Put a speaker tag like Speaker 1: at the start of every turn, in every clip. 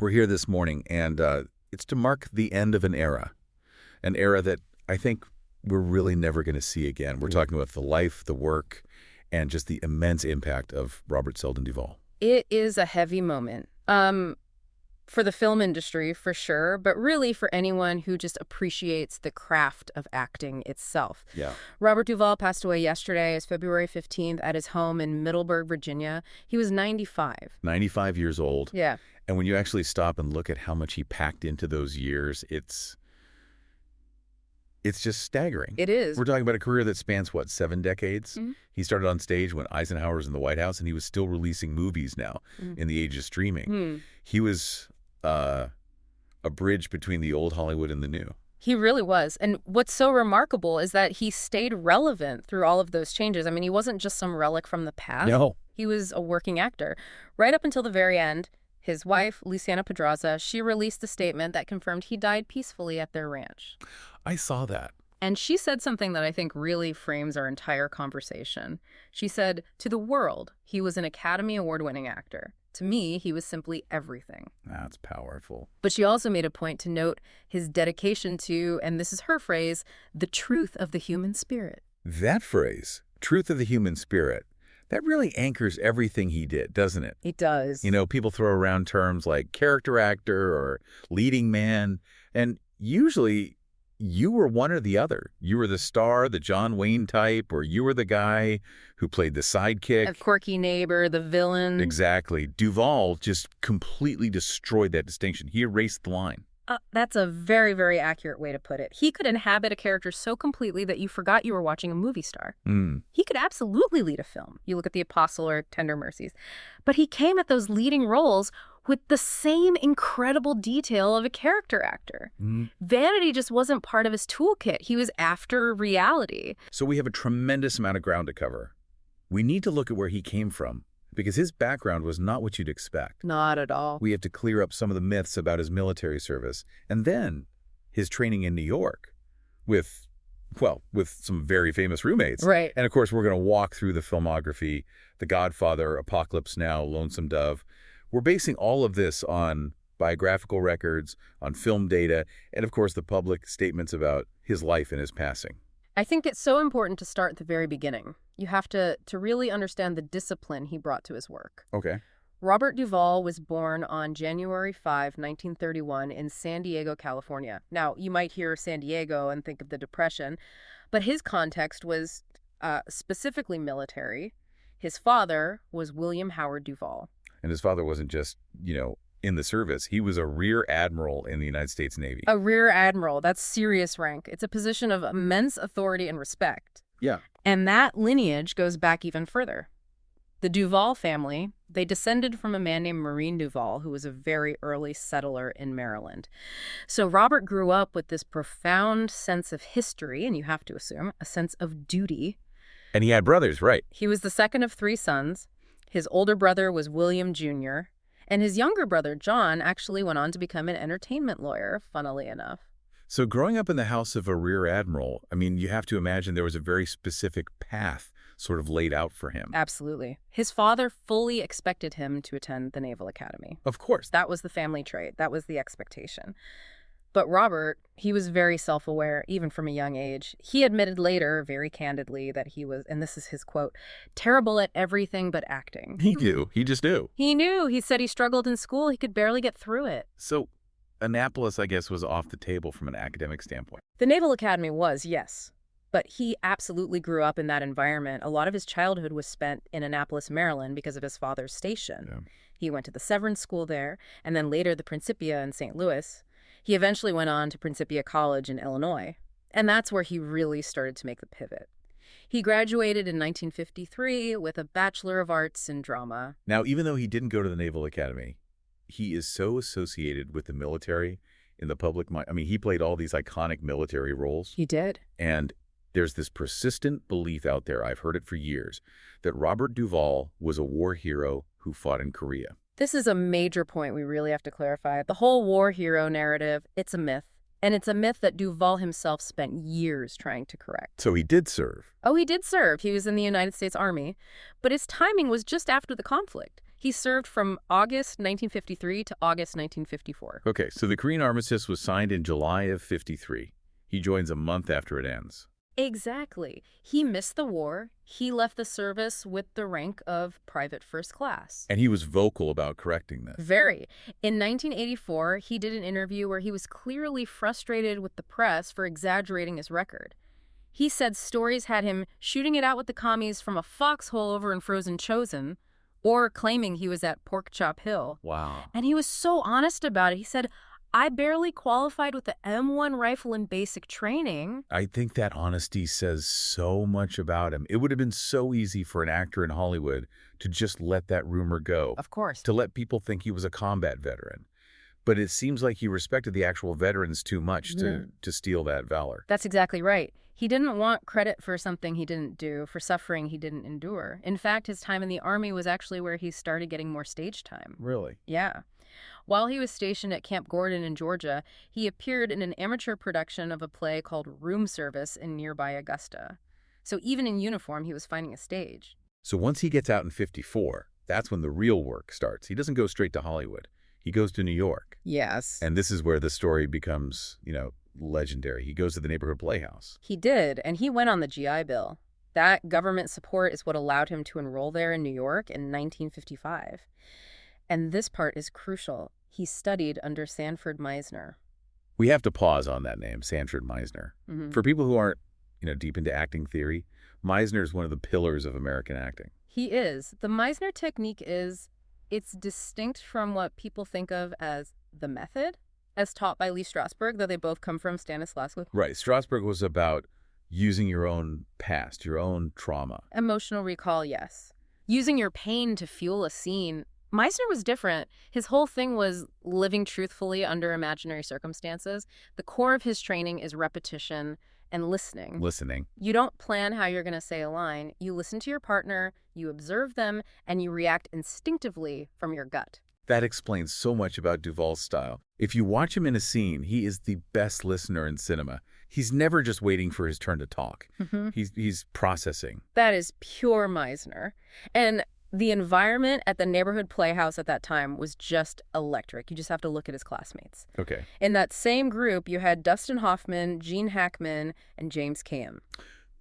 Speaker 1: We're here this morning, and it's to mark the end of an era that I think we're really never going to see again. We're talking about the life, the work, and just the immense impact of Robert Seldon Duvall.
Speaker 2: It is a heavy moment. For the film industry, for sure, but really for anyone who just appreciates the craft of acting itself.
Speaker 1: Yeah.
Speaker 2: Robert Duvall passed away yesterday, it's February 15th, at his home in Middleburg, Virginia. He was 95.
Speaker 1: 95 years old.
Speaker 2: Yeah.
Speaker 1: And when you actually stop and look at how much he packed into those years, it's just staggering.
Speaker 2: It is.
Speaker 1: We're talking about a career that spans, what, 7 decades?
Speaker 2: Mm-hmm.
Speaker 1: He started on stage when Eisenhower was in the White House, and he was still releasing movies now in the age of streaming. He was a bridge between the old Hollywood and the new.
Speaker 2: He really was. And what's so remarkable is that he stayed relevant through all of those changes. I mean, he wasn't just some relic from the past.
Speaker 1: No.
Speaker 2: He was a working actor. Right up until the very end, his wife, Luciana Pedraza, she released a statement that confirmed he died peacefully at their ranch.
Speaker 1: I saw that.
Speaker 2: And she said something that I think really frames our entire conversation. She said, "To the world, he was an Academy Award-winning actor. To me, he was simply everything."
Speaker 1: That's powerful.
Speaker 2: But she also made a point to note his dedication to, and this is her phrase, the truth of the human spirit.
Speaker 1: That phrase, truth of the human spirit, that really anchors everything he did, doesn't it?
Speaker 2: It does.
Speaker 1: You know, people throw around terms like character actor or leading man, and usually you were one or the other. You were the star, the John Wayne type, or you were the guy who played the sidekick.
Speaker 2: A quirky neighbor, the villain.
Speaker 1: Exactly. Duvall just completely destroyed that distinction. He erased the line.
Speaker 2: That's a very, very accurate way to put it. He could inhabit a character so completely that you forgot you were watching a movie star. He could absolutely lead a film. You look at The Apostle or Tender Mercies. But he came at those leading roles with the same incredible detail of a character actor. Vanity just wasn't part of his toolkit. He was after reality.
Speaker 1: So we have a tremendous amount of ground to cover. We need to look at where he came from, because his background was not what you'd expect.
Speaker 2: Not at all.
Speaker 1: We have to clear up some of the myths about his military service, and then his training in New York with some very famous roommates.
Speaker 2: Right.
Speaker 1: And of course, we're going to walk through the filmography, The Godfather, Apocalypse Now, Lonesome Dove. We're basing all of this on biographical records, on film data, and of course the public statements about his life and his passing.
Speaker 2: I think it's so important to start at the very beginning. You have to really understand the discipline he brought to his work.
Speaker 1: Okay.
Speaker 2: Robert Duvall was born on January 5, 1931 in San Diego, California. Now, you might hear San Diego and think of the Depression, but his context was specifically military. His father was William Howard Duvall.
Speaker 1: And his father wasn't just, in the service. He was a rear admiral in the United States Navy.
Speaker 2: A rear admiral, that's serious rank. It's a position of immense authority and respect.
Speaker 1: Yeah.
Speaker 2: And that lineage goes back even further. The Duvall family, they descended from a man named Marine Duvall, who was a very early settler in Maryland. So Robert grew up with this profound sense of history, and you have to assume, a sense of duty.
Speaker 1: And he had brothers, right?
Speaker 2: He was the second of 3 sons. His older brother was William Jr., and his younger brother, John, actually went on to become an entertainment lawyer, funnily enough.
Speaker 1: So growing up in the house of a rear admiral, I mean, you have to imagine there was a very specific path sort of laid out for him.
Speaker 2: Absolutely. His father fully expected him to attend the Naval Academy.
Speaker 1: Of course.
Speaker 2: That was the family trait. That was the expectation. But Robert, he was very self-aware, even from a young age. He admitted later, very candidly, that he was, and this is his quote, terrible at everything but acting.
Speaker 1: He knew. He just knew.
Speaker 2: He knew. He said he struggled in school. He could barely get through it.
Speaker 1: So Annapolis, I guess, was off the table from an academic standpoint.
Speaker 2: The Naval Academy was, yes. But he absolutely grew up in that environment. A lot of his childhood was spent in Annapolis, Maryland, because of his father's station.
Speaker 1: Yeah.
Speaker 2: He went to the Severance School there, and then later the Principia in St. Louis. He eventually went on to Principia College in Illinois, and that's where he really started to make the pivot. He graduated in 1953 with a Bachelor of Arts in Drama.
Speaker 1: Now, even though he didn't go to the Naval Academy, he is so associated with the military in the public mind. I mean, he played all these iconic military roles.
Speaker 2: He did.
Speaker 1: And there's this persistent belief out there, I've heard it for years, that Robert Duvall was a war hero who fought in Korea.
Speaker 2: This is a major point we really have to clarify. The whole war hero narrative, it's a myth. And it's a myth that Duvall himself spent years trying to correct.
Speaker 1: So he did serve.
Speaker 2: Oh, he did serve. He was in the United States Army. But his timing was just after the conflict. He served from August 1953 to August 1954.
Speaker 1: Okay, so the Korean armistice was signed in July of 53. He joins a month after it ends.
Speaker 2: Exactly. He missed the war. He left the service with the rank of private first class.
Speaker 1: And he was vocal about correcting this.
Speaker 2: Very. In 1984, he did an interview where he was clearly frustrated with the press for exaggerating his record. He said stories had him shooting it out with the commies from a foxhole over in Frozen Chosen, or claiming he was at Pork Chop Hill.
Speaker 1: Wow.
Speaker 2: And he was so honest about it. He said, I barely qualified with the M1 rifle in basic training.
Speaker 1: I think that honesty says so much about him. It would have been so easy for an actor in Hollywood to just let that rumor go.
Speaker 2: Of course.
Speaker 1: To let people think he was a combat veteran. But it seems like he respected the actual veterans too much to steal that valor.
Speaker 2: That's exactly right. He didn't want credit for something he didn't do, for suffering he didn't endure. In fact, his time in the Army was actually where he started getting more stage time.
Speaker 1: Really?
Speaker 2: Yeah. While he was stationed at Camp Gordon in Georgia, he appeared in an amateur production of a play called Room Service in nearby Augusta. So even in uniform, he was finding a stage.
Speaker 1: So once he gets out in 54, that's when the real work starts. He doesn't go straight to Hollywood. He goes to New York.
Speaker 2: Yes.
Speaker 1: And this is where the story becomes, legendary. He goes to the neighborhood playhouse.
Speaker 2: He did, and he went on the GI Bill. That government support is what allowed him to enroll there in New York in 1955. And this part is crucial. He studied under Sanford Meisner.
Speaker 1: We have to pause on that name, Sanford Meisner. For people who aren't, deep into acting theory, Meisner is one of the pillars of American acting.
Speaker 2: He is. The Meisner technique it's distinct from what people think of as the method, as taught by Lee Strasberg, though they both come from Stanislavski.
Speaker 1: Right. Strasberg was about using your own past, your own trauma.
Speaker 2: Emotional recall, yes. Using your pain to fuel a scene. Meisner was different. His whole thing was living truthfully under imaginary circumstances. The core of his training is repetition and listening.
Speaker 1: Listening.
Speaker 2: You don't plan how you're going to say a line. You listen to your partner, you observe them, and you react instinctively from your gut.
Speaker 1: That explains so much about Duvall's style. If you watch him in a scene, he is the best listener in cinema. He's never just waiting for his turn to talk. He's processing.
Speaker 2: That is pure Meisner. And the environment at the neighborhood playhouse at that time was just electric. You just have to look at his classmates.
Speaker 1: Okay.
Speaker 2: In that same group, you had Dustin Hoffman, Gene Hackman, and James Caan.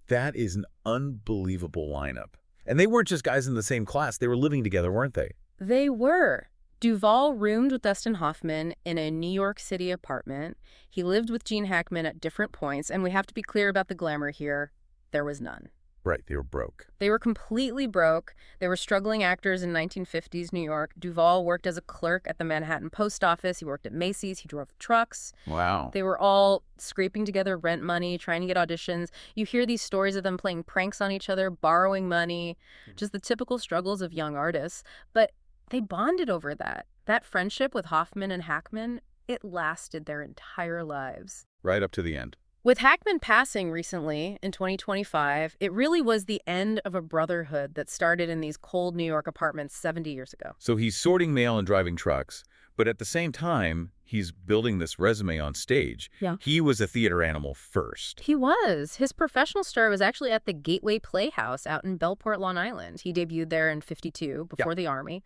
Speaker 1: That is an unbelievable lineup. And they weren't just guys in the same class. They were living together, weren't they?
Speaker 2: They were. Duvall roomed with Dustin Hoffman in a New York City apartment. He lived with Gene Hackman at different points, and we have to be clear about the glamour here. There was none.
Speaker 1: Right, they were broke.
Speaker 2: They were completely broke. They were struggling actors in 1950s New York. Duvall worked as a clerk at the Manhattan Post Office. He worked at Macy's. He drove trucks.
Speaker 1: Wow.
Speaker 2: They were all scraping together rent money, trying to get auditions. You hear these stories of them playing pranks on each other, borrowing money, just the typical struggles of young artists. But they bonded over that. That friendship with Hoffman and Hackman, it lasted their entire lives.
Speaker 1: Right up to the end.
Speaker 2: With Hackman passing recently in 2025, it really was the end of a brotherhood that started in these cold New York apartments 70 years ago.
Speaker 1: So he's sorting mail and driving trucks, but at the same time, he's building this resume on stage.
Speaker 2: Yeah.
Speaker 1: He was a theater animal first.
Speaker 2: He was. His professional start was actually at the Gateway Playhouse out in Bellport, Long Island. He debuted there in 52 before the Army.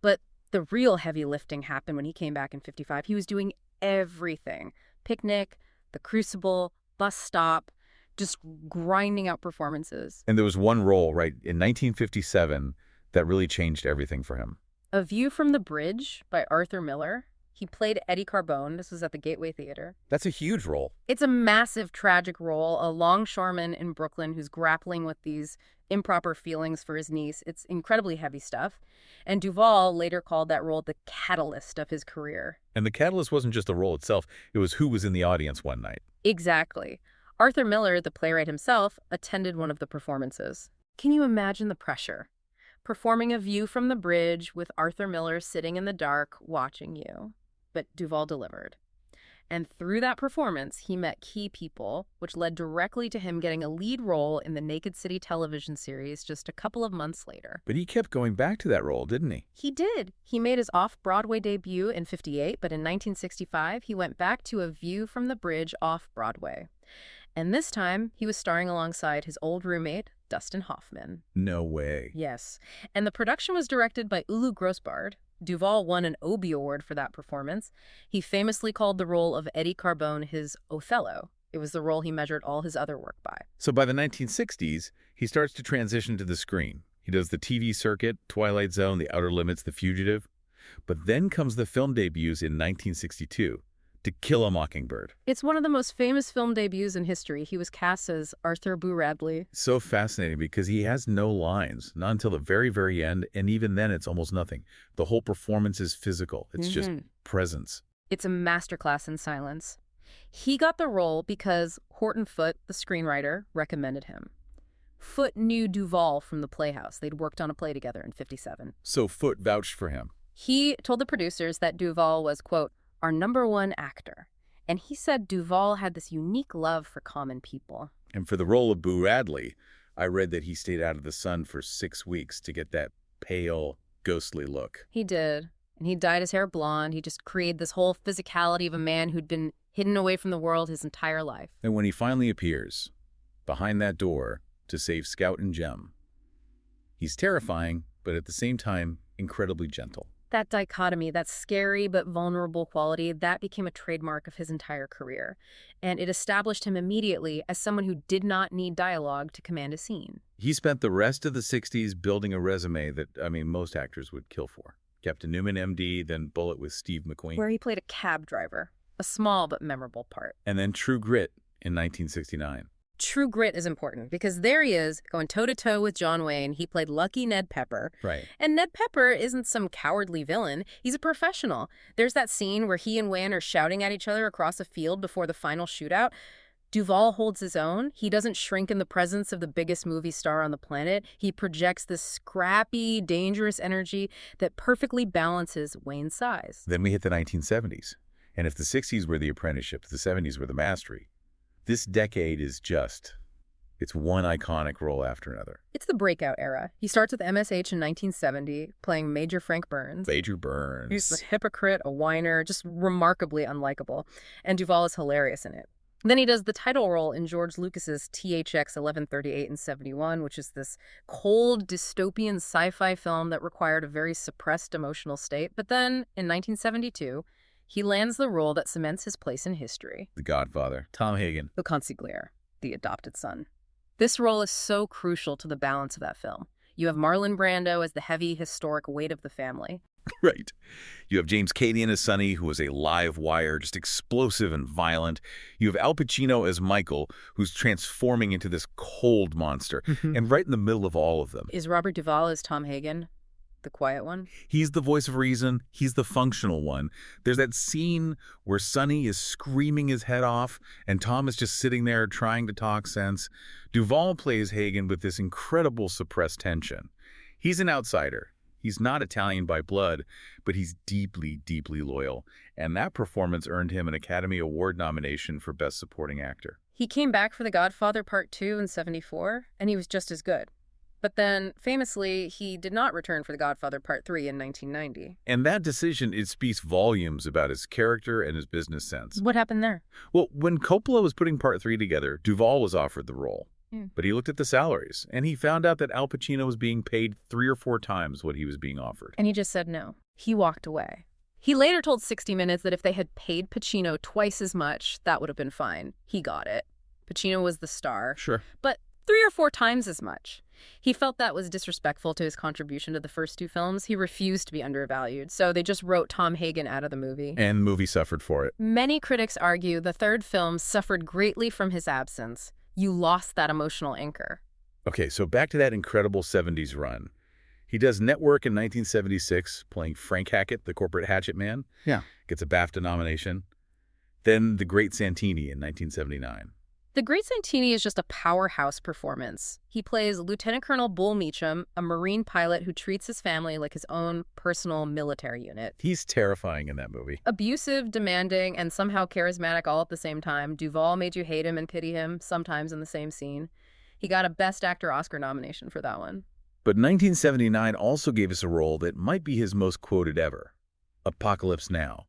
Speaker 2: But the real heavy lifting happened when he came back in 55. He was doing everything. Picnic, The Crucible, Bus Stop, just grinding out performances.
Speaker 1: And there was one role, right, in 1957 that really changed everything for him.
Speaker 2: A View from the Bridge by Arthur Miller. He played Eddie Carbone. This was at the Gateway Theater.
Speaker 1: That's a huge role.
Speaker 2: It's a massive, tragic role. A longshoreman in Brooklyn who's grappling with these improper feelings for his niece. It's incredibly heavy stuff. And Duvall later called that role the catalyst of his career.
Speaker 1: And the catalyst wasn't just the role itself. It was who was in the audience one night.
Speaker 2: Exactly. Arthur Miller, the playwright himself, attended one of the performances. Can you imagine the pressure? Performing A View from the Bridge with Arthur Miller sitting in the dark watching you. But Duvall delivered. And through that performance, he met key people, which led directly to him getting a lead role in the Naked City television series just a couple of months later.
Speaker 1: But he kept going back to that role, didn't he?
Speaker 2: He did. He made his off-Broadway debut in 58, but in 1965, he went back to A View from the Bridge off-Broadway. And this time, he was starring alongside his old roommate, Dustin Hoffman.
Speaker 1: No way.
Speaker 2: Yes. And the production was directed by Ulu Grossbard. Duvall won an Obie Award for that performance. He famously called the role of Eddie Carbone his Othello. It was the role he measured all his other work by.
Speaker 1: So by the 1960s, he starts to transition to the screen. He does the TV circuit, Twilight Zone, The Outer Limits, The Fugitive. But then comes the film debuts in 1962, To Kill a Mockingbird.
Speaker 2: It's one of the most famous film debuts in history. He was cast as Arthur Boo-Radley.
Speaker 1: So fascinating because he has no lines, not until the very, very end, and even then it's almost nothing. The whole performance is physical. It's just presence.
Speaker 2: It's a masterclass in silence. He got the role because Horton Foote, the screenwriter, recommended him. Foote knew Duvall from the Playhouse. They'd worked on a play together in '57.
Speaker 1: So Foote vouched for him.
Speaker 2: He told the producers that Duvall was, quote, our #1 actor. And he said Duvall had this unique love for common people.
Speaker 1: And for the role of Boo-Radley, I read that he stayed out of the sun for 6 weeks to get that pale, ghostly look.
Speaker 2: He did. And he dyed his hair blonde. He just created this whole physicality of a man who'd been hidden away from the world his entire life.
Speaker 1: And when he finally appears, behind that door, to save Scout and Jem, he's terrifying, but at the same time, incredibly gentle.
Speaker 2: That dichotomy, that scary but vulnerable quality, that became a trademark of his entire career. And it established him immediately as someone who did not need dialogue to command a scene.
Speaker 1: He spent the rest of the 60s building a resume that, most actors would kill for. Captain Newman, M.D., then Bullet with Steve McQueen.
Speaker 2: Where he played a cab driver, a small but memorable part.
Speaker 1: And then True Grit in 1969.
Speaker 2: True Grit is important because there he is, going toe-to-toe with John Wayne. He played Lucky Ned Pepper.
Speaker 1: Right.
Speaker 2: And Ned Pepper isn't some cowardly villain. He's a professional. There's that scene where he and Wayne are shouting at each other across a field before the final shootout. Duvall holds his own. He doesn't shrink in the presence of the biggest movie star on the planet. He projects this scrappy, dangerous energy that perfectly balances Wayne's size.
Speaker 1: Then we hit the 1970s. And if the 60s were the apprenticeship, the 70s were the mastery. This decade is it's one iconic role after another.
Speaker 2: It's the breakout era. He starts with MSH in 1970, playing Major Frank Burns.
Speaker 1: Major Burns.
Speaker 2: He's a hypocrite, a whiner, just remarkably unlikable. And Duvall is hilarious in it. Then he does the title role in George Lucas's THX 1138 in '71, which is this cold, dystopian sci-fi film that required a very suppressed emotional state. But then, in 1972, he lands the role that cements his place in history.
Speaker 1: The Godfather. Tom Hagen.
Speaker 2: The consigliere, the adopted son. This role is so crucial to the balance of that film. You have Marlon Brando as the heavy, historic weight of the family.
Speaker 1: Right. You have James Cadian as Sonny, who is a live wire, just explosive and violent. You have Al Pacino as Michael, who's transforming into this cold monster. And right in the middle of all of them
Speaker 2: is Robert Duvall as Tom Hagen, the quiet one.
Speaker 1: He's the voice of reason. He's the functional one. There's that scene where Sonny is screaming his head off, and Tom is just sitting there trying to talk sense. Duvall plays Hagen with this incredible suppressed tension. He's an outsider. He's not Italian by blood, but he's deeply, deeply loyal. And that performance earned him an Academy Award nomination for Best Supporting Actor.
Speaker 2: He came back for The Godfather Part 2 in '74, and he was just as good. But then, famously, he did not return for The Godfather Part 3 in 1990.
Speaker 1: And that decision, it speaks volumes about his character and his business sense.
Speaker 2: What happened there?
Speaker 1: Well, when Coppola was putting Part 3 together, Duvall was offered the role. But he looked at the salaries, and he found out that Al Pacino was being paid 3 or 4 times what he was being offered.
Speaker 2: And he just said no. He walked away. He later told 60 Minutes that if they had paid Pacino twice as much, that would have been fine. He got it. Pacino was the star.
Speaker 1: Sure.
Speaker 2: But 3 or 4 times as much. He felt that was disrespectful to his contribution to the first 2 films. He refused to be undervalued, so they just wrote Tom Hagen out of the movie.
Speaker 1: And the movie suffered for it.
Speaker 2: Many critics argue the third film suffered greatly from his absence. You lost that emotional anchor.
Speaker 1: Okay, so back to that incredible 70s run. He does Network in 1976, playing Frank Hackett, the corporate hatchet man.
Speaker 2: Yeah.
Speaker 1: Gets a BAFTA nomination. Then The Great Santini in 1979.
Speaker 2: The Great Santini is just a powerhouse performance. He plays Lieutenant Colonel Bull Meacham, a Marine pilot who treats his family like his own personal military unit.
Speaker 1: He's terrifying in that movie.
Speaker 2: Abusive, demanding, and somehow charismatic all at the same time. Duvall made you hate him and pity him, sometimes in the same scene. He got a Best Actor Oscar nomination for that one.
Speaker 1: But 1979 also gave us a role that might be his most quoted ever. Apocalypse Now,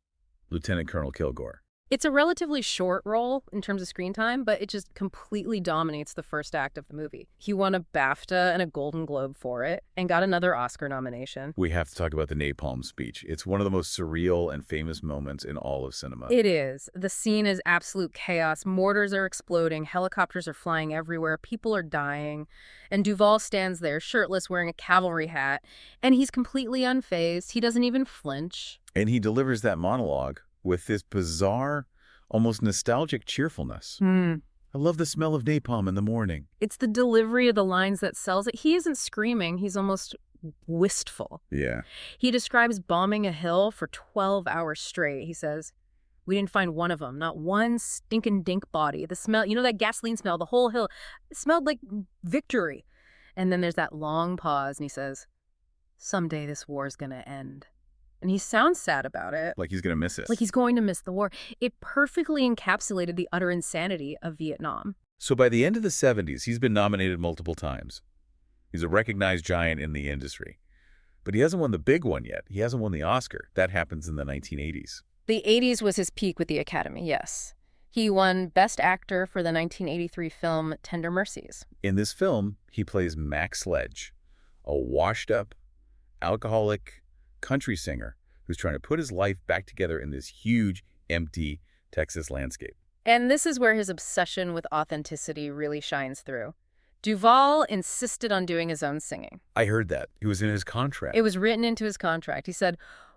Speaker 1: Lieutenant Colonel Kilgore.
Speaker 2: It's a relatively short role in terms of screen time, but it just completely dominates the first act of the movie. He won a BAFTA and a Golden Globe for it and got another Oscar nomination.
Speaker 1: We have to talk about the napalm speech. It's one of the most surreal and famous moments in all of cinema.
Speaker 2: It is. The scene is absolute chaos. Mortars are exploding. Helicopters are flying everywhere. People are dying. And Duvall stands there shirtless wearing a cavalry hat. And he's completely unfazed. He doesn't even flinch.
Speaker 1: And he delivers that monologue with this bizarre, almost nostalgic cheerfulness. I love the smell of napalm in the morning.
Speaker 2: It's the delivery of the lines that sells it. He isn't screaming. He's almost wistful.
Speaker 1: Yeah.
Speaker 2: He describes bombing a hill for 12 hours straight. He says, "We didn't find one of them, not one stinking dink body. The smell, you know, that gasoline smell, the whole hill, it smelled like victory." And then there's that long pause, and he says, "Someday this war's gonna end." And he sounds sad about it.
Speaker 1: Like he's going to miss it.
Speaker 2: Like he's going to miss the war. It perfectly encapsulated the utter insanity of Vietnam.
Speaker 1: So by the end of the 70s, he's been nominated multiple times. He's a recognized giant in the industry. But he hasn't won the big one yet. He hasn't won the Oscar. That happens in the 1980s.
Speaker 2: The 80s was his peak with the Academy, yes. He won Best Actor for the 1983 film Tender Mercies.
Speaker 1: In this film, he plays Max Sledge, a washed-up, alcoholic country singer who's trying to put his life back together in this huge, empty Texas landscape.
Speaker 2: And this is where his obsession with authenticity really shines through. Duvall insisted on doing his own singing.
Speaker 1: I heard that. It was in his contract.
Speaker 2: It was written into his contract. He said,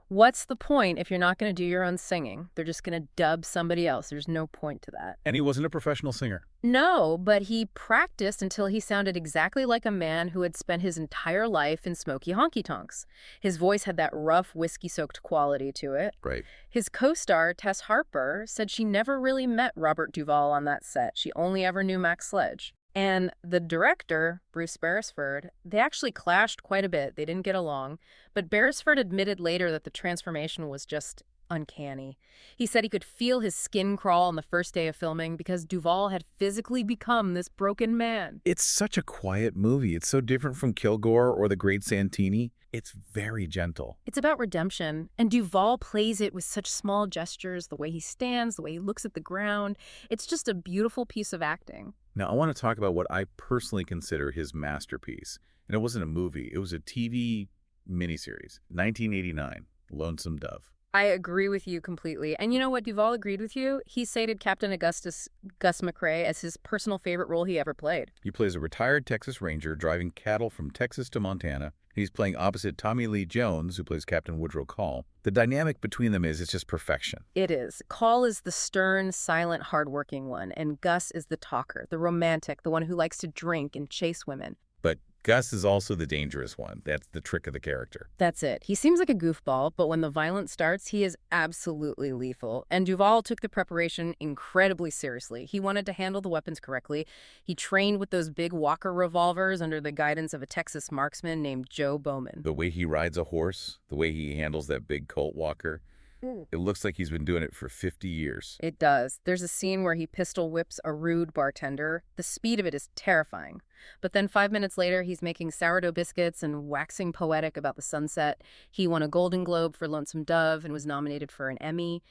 Speaker 2: "What's the point if you're not going to do your own singing? They're just going to dub somebody else. There's no point to that."
Speaker 1: And he wasn't a professional singer.
Speaker 2: No, but he practiced until he sounded exactly like a man who had spent his entire life in smoky honky-tonks. His voice had that rough, whiskey-soaked quality to it.
Speaker 1: Right.
Speaker 2: His co-star, Tess Harper, said she never really met Robert Duvall on that set. She only ever knew Max Sledge. And the director, Bruce Beresford, they actually clashed quite a bit. They didn't get along. But Beresford admitted later that the transformation was just uncanny. He said he could feel his skin crawl on the first day of filming because Duvall had physically become this broken man.
Speaker 1: It's such a quiet movie. It's so different from Kilgore or The Great Santini. It's very gentle.
Speaker 2: It's about redemption, and Duvall plays it with such small gestures, the way he stands, the way he looks at the ground. It's just a beautiful piece of acting.
Speaker 1: Now, I want to talk about what I personally consider his masterpiece. And it wasn't a movie. It was a TV miniseries, 1989, Lonesome Dove.
Speaker 2: I agree with you completely. And you know what? Duvall agreed with you. He cited Captain Augustus Gus McCrae as his personal favorite role he ever played.
Speaker 1: He plays a retired Texas Ranger driving cattle from Texas to Montana. He's playing opposite Tommy Lee Jones, who plays Captain Woodrow Call. The dynamic between them is it's just perfection.
Speaker 2: It is. Call is the stern, silent, hardworking one, and Gus is the talker, the romantic, the one who likes to drink and chase women.
Speaker 1: But Gus is also the dangerous one. That's the trick of the character.
Speaker 2: That's it. He seems like a goofball, but when the violence starts, he is absolutely lethal. And Duvall took the preparation incredibly seriously. He wanted to handle the weapons correctly. He trained with those big Walker revolvers under the guidance of a Texas marksman named Joe Bowman.
Speaker 1: The way he rides a horse, the way he handles that big Colt Walker, it looks like he's been doing it for 50 years.
Speaker 2: It does. There's a scene where he pistol whips a rude bartender. The speed of it is terrifying. But then 5 minutes later, he's making sourdough biscuits and waxing poetic about the sunset. He won a Golden Globe for Lonesome Dove and was nominated for an Emmy.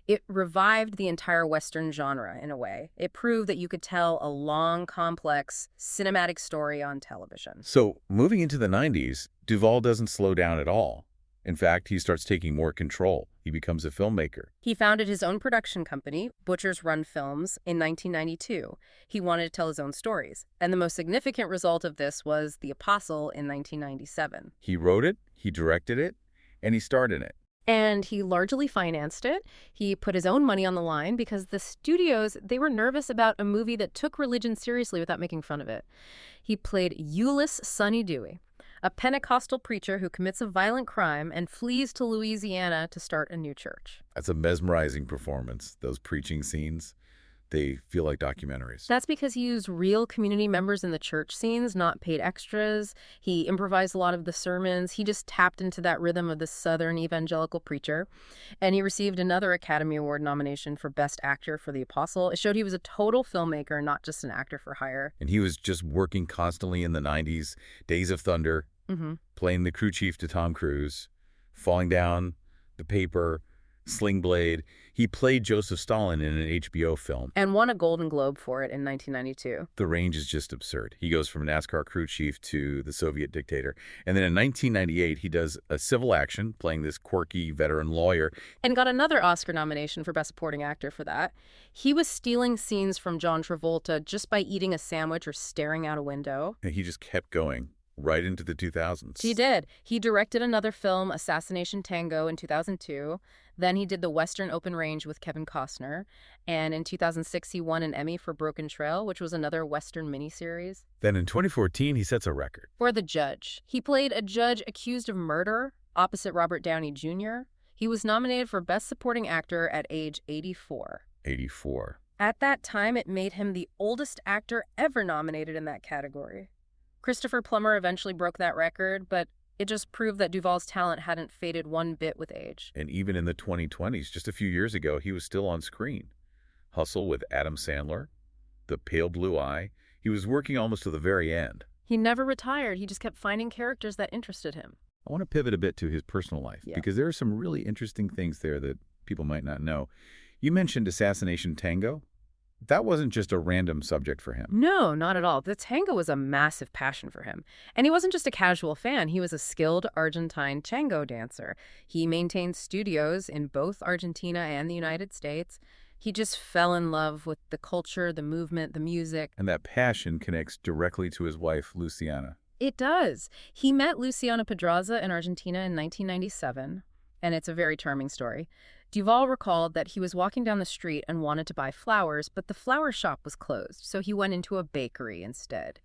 Speaker 2: It revived the entire Western genre in a way. It proved that you could tell a long, complex, cinematic story on television.
Speaker 1: So, moving into the 90s, Duvall doesn't slow down at all. In fact, he starts taking more control. He becomes a filmmaker.
Speaker 2: He founded his own production company, Butcher's Run Films, in 1992. He wanted to tell his own stories. And the most significant result of this was The Apostle in 1997.
Speaker 1: He wrote it, he directed it, and he starred in it.
Speaker 2: And he largely financed it. He put his own money on the line because the studios, they were nervous about a movie that took religion seriously without making fun of it. He played Euless Sonny Dewey, a Pentecostal preacher who commits a violent crime and flees to Louisiana to start a new church.
Speaker 1: That's a mesmerizing performance, those preaching scenes. They feel like documentaries.
Speaker 2: That's because he used real community members in the church scenes, not paid extras. He improvised a lot of the sermons. He just tapped into that rhythm of the Southern evangelical preacher. And he received another Academy Award nomination for Best Actor for The Apostle. It showed he was a total filmmaker, not just an actor for hire.
Speaker 1: And he was just working constantly in the 90s, Days of Thunder, playing the crew chief to Tom Cruise, Falling Down, The Paper, Sling Blade. He played Joseph Stalin in an HBO film.
Speaker 2: And won a Golden Globe for it in 1992.
Speaker 1: The range is just absurd. He goes from NASCAR crew chief to the Soviet dictator. And then in 1998, he does a civil action, playing this quirky veteran lawyer.
Speaker 2: And got another Oscar nomination for Best Supporting Actor for that. He was stealing scenes from John Travolta just by eating a sandwich or staring out a window.
Speaker 1: And he just kept going right into the 2000s.
Speaker 2: He did. He directed another film, Assassination Tango, in 2002. Then he did The Western Open Range with Kevin Costner. And in 2006, he won an Emmy for Broken Trail, which was another Western miniseries.
Speaker 1: Then in 2014, he sets a record.
Speaker 2: For The Judge. He played a judge accused of murder opposite Robert Downey Jr. He was nominated for Best Supporting Actor at age 84.
Speaker 1: 84.
Speaker 2: At that time, it made him the oldest actor ever nominated in that category. Christopher Plummer eventually broke that record, but it just proved that Duvall's talent hadn't faded one bit with age.
Speaker 1: And even in the 2020s, just a few years ago, he was still on screen. Hustle with Adam Sandler, The Pale Blue Eye. He was working almost to the very end.
Speaker 2: He never retired. He just kept finding characters that interested him.
Speaker 1: I want to pivot a bit to his personal life, because there are some really interesting things there that people might not know. You mentioned Assassination Tango. That wasn't just a random subject for him.
Speaker 2: No, not at all. The tango was a massive passion for him. And he wasn't just a casual fan. He was a skilled Argentine tango dancer. He maintained studios in both Argentina and the United States. He just fell in love with the culture, the movement, the music.
Speaker 1: And that passion connects directly to his wife, Luciana.
Speaker 2: It does. He met Luciana Pedraza in Argentina in 1997, and it's a very charming story. Duvall recalled that he was walking down the street and wanted to buy flowers, but the flower shop was closed, so he went into a bakery instead.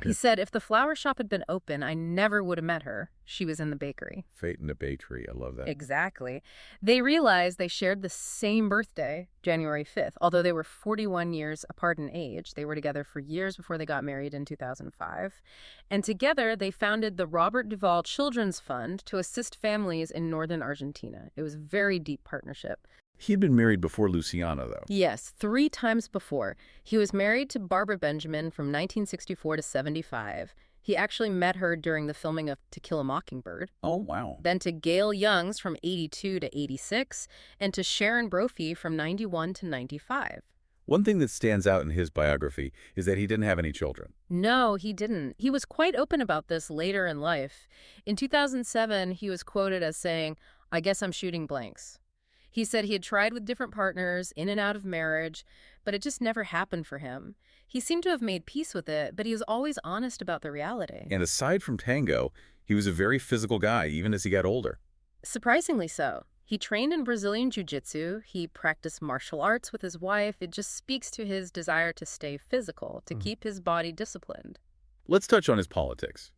Speaker 2: He said, if the flower shop had been open, I never would have met her. She was in the bakery.
Speaker 1: Fate in a bakery. I love that.
Speaker 2: Exactly. They realized they shared the same birthday, January 5th. Although they were 41 years apart in age, they were together for years before they got married in 2005. And together, they founded the Robert Duvall Children's Fund to assist families in northern Argentina. It was a very deep partnership.
Speaker 1: He had been married before Luciana, though.
Speaker 2: Yes, 3 times before. He was married to Barbara Benjamin from 1964 to 75. He actually met her during the filming of To Kill a Mockingbird.
Speaker 1: Oh, wow.
Speaker 2: Then to Gail Youngs from 82 to 86, and to Sharon Brophy from 91 to 95.
Speaker 1: One thing that stands out in his biography is that he didn't have any children.
Speaker 2: No, he didn't. He was quite open about this later in life. In 2007, he was quoted as saying, "I guess I'm shooting blanks." He said he had tried with different partners, in and out of marriage, but it just never happened for him. He seemed to have made peace with it, but he was always honest about the reality.
Speaker 1: And aside from tango, he was a very physical guy, even as he got older.
Speaker 2: Surprisingly so. He trained in Brazilian jiu-jitsu. He practiced martial arts with his wife. It just speaks to his desire to stay physical, to keep his body disciplined.
Speaker 1: Let's touch on his politics,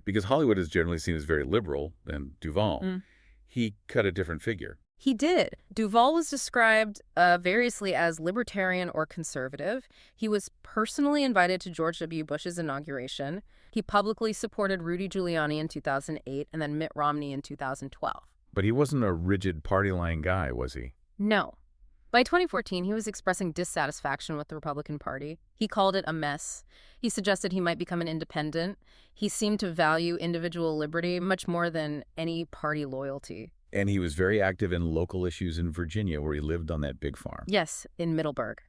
Speaker 1: because Hollywood is generally seen as very liberal, and Duvall, he cut a different figure.
Speaker 2: He did. Duvall was described variously as libertarian or conservative. He was personally invited to George W. Bush's inauguration. He publicly supported Rudy Giuliani in 2008 and then Mitt Romney in 2012.
Speaker 1: But he wasn't a rigid party-line guy, was he?
Speaker 2: No. By 2014, he was expressing dissatisfaction with the Republican Party. He called it a mess. He suggested he might become an independent. He seemed to value individual liberty much more than any party loyalty.
Speaker 1: And he was very active in local issues in Virginia, where he lived on that big farm.
Speaker 2: Yes, in Middleburg.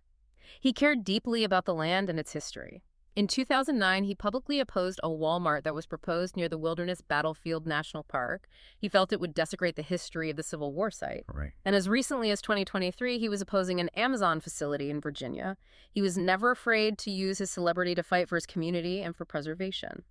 Speaker 2: He cared deeply about the land and its history. In 2009, he publicly opposed a Walmart that was proposed near the Wilderness Battlefield National Park. He felt it would desecrate the history of the Civil War site.
Speaker 1: Right.
Speaker 2: And as recently as 2023, he was opposing an Amazon facility in Virginia. He was never afraid to use his celebrity to fight for his community and for preservation.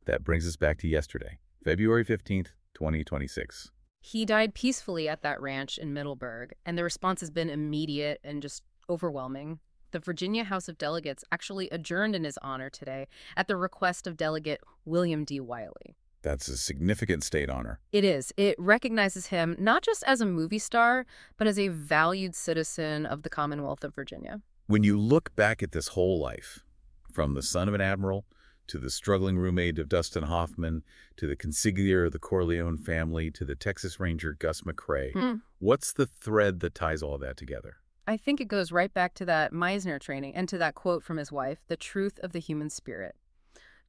Speaker 1: That brings us back to yesterday, February 15th, 2026.
Speaker 2: He died peacefully at that ranch in Middleburg, and the response has been immediate and just overwhelming. The Virginia House of Delegates actually adjourned in his honor today at the request of Delegate William D. Wiley.
Speaker 1: That's a significant state honor.
Speaker 2: It is. It recognizes him not just as a movie star, but as a valued citizen of the Commonwealth of Virginia.
Speaker 1: When you look back at this whole life, from the son of an admiral to the struggling roommate of Dustin Hoffman, to the consigliere of the Corleone family, to the Texas Ranger Gus McCrae, what's the thread that ties all that together?
Speaker 2: I think it goes right back to that Meisner training and to that quote from his wife, the truth of the human spirit.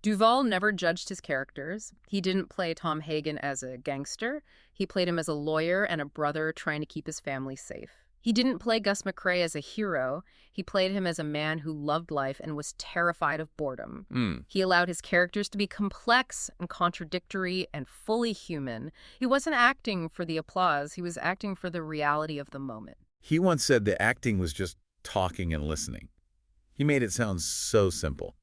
Speaker 2: Duvall never judged his characters. He didn't play Tom Hagen as a gangster. He played him as a lawyer and a brother trying to keep his family safe. He didn't play Gus McCrae as a hero. He played him as a man who loved life and was terrified of boredom. He allowed his characters to be complex and contradictory and fully human. He wasn't acting for the applause. He was acting for the reality of the moment.
Speaker 1: He once said the acting was just talking and listening. He made it sound so simple.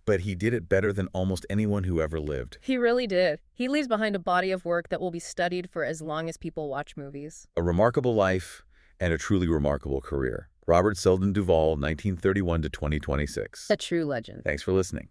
Speaker 1: But he did it better than almost anyone who ever lived.
Speaker 2: He really did. He leaves behind a body of work that will be studied for as long as people watch movies.
Speaker 1: A remarkable life and a truly remarkable career. Robert Duvall, 1931 to 2026.
Speaker 2: A true legend.
Speaker 1: Thanks for listening.